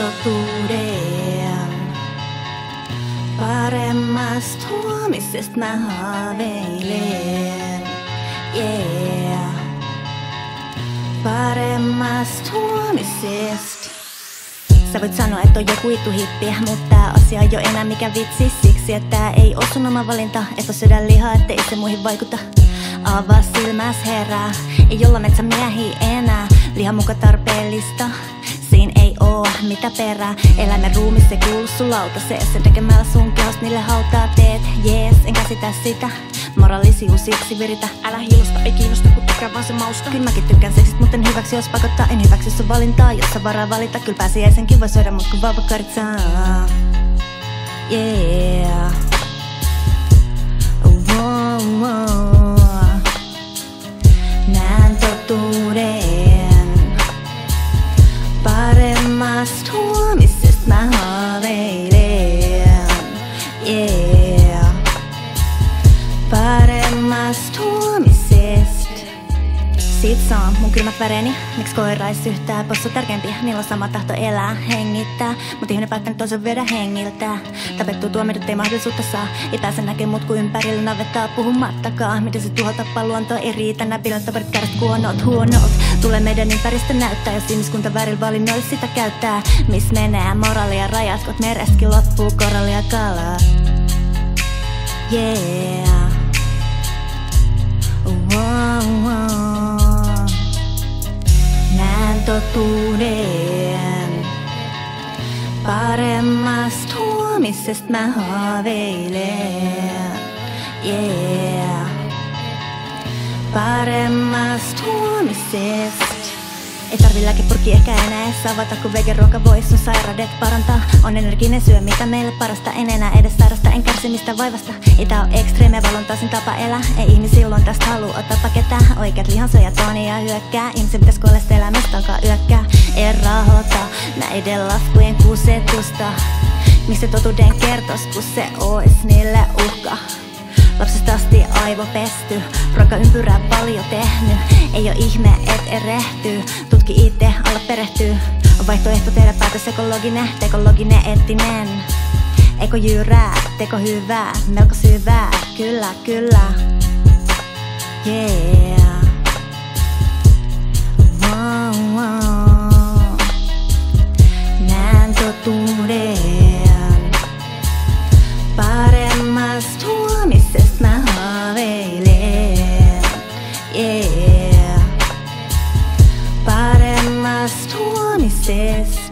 totuuden. Paremmasta huomisesta mä haaveilen, yeah. Paremmasta huomisesta. Sä voit sanoa, että on joku ittu hippi, mutta tää asia on jo enää mikä vitsi. Siksi, että tää ei oo sun oma valinta. Et oo sydänliha, ettei se muihin vaikuta. Avaa silmäs herää, ei olla metsämiehiä enää. Liha muka tarpeellista, siin ei oo mitä perää. Eläimen ruumis ei kuulu sun lautaseeseen. Tekemällä sun kehosta niille hautaa teet, jees, en käsitä sitä. Moraalisius siksi viritä. Älä hiilosta, ei kiinnosta kun tykkää vaan se mausta. Kyllä mäkin tykkään seksistä, mutta en hyväksy jos pakottaa. En hyväksy sun valintaa, jos sä varaa valita. Kyllä pääsiäisenkin voi syödä mut kun vauvakarit saa. Yeah. Wow, wow. Näen totuuden. Paremmasta huomisesta mä haaveilen, yeah. Paremmasta huomisesta. Siitä saa mun kylmät väreeni. Miks koira ei syhtää? Possu tärkeimpiä, niillä on sama tahto elää, hengittää. Mut ihminen päättänyt toisen viedä hengiltä. Tapettuu tuomidut ei mahdollisuutta saa. Ei pääse näkee mut kun ympärillä navettaa puhumattakaan. Miten se tuho tappaa luontoa ei riitä. Nää pilottaparit kärsit huonot. Tulee meidän ympäristö näyttää. Jos ihmiskunta väärillä valinnoilla sitä käyttää. Miss menee moraalia rajat, kot mereskin loppuu korallia kalaa. Yeah. Wow, wow. Näen totuuden. Paremmasta huomisesta mä haaveilen, yeah. Paremmasta huomisesta. Ei tarvi lääkepurkki ehkä enää edes avata, kun vegeruoka voi sun sairaudet parantaa. On energinen syö, mitä meille parasta. En enää edes sairasta, en kärsi mistä vaivasta. Ei tää oo ekstreeme, valontaisin tapa elää. Ei ihmisillä tästä haluu ottaa ketään. Oikeat lihansyöjät on ja hyökkää. Ihmisen pitäis kuolesta elämästä alkaa yökkää. En rahoita näiden laskujen kusetusta. Miksi totuuden kertos, kun se ois niille uhka. Lapsesta asti aivopesty, ruokaympyrää paljon tehnyt. Ei oo ihme, et erehtyy, tutki itse, alla perehtyy. On vaihtoehto tehdä päätös tekologinen, eettinen. Eikö jyrää, teko hyvää, melko syvää, kyllä, kyllä. Yeah. Wow, wow. Näen totuuden. Paremmasta huomisesta mä haaveilen, yeah. Paremmasta huomisesta.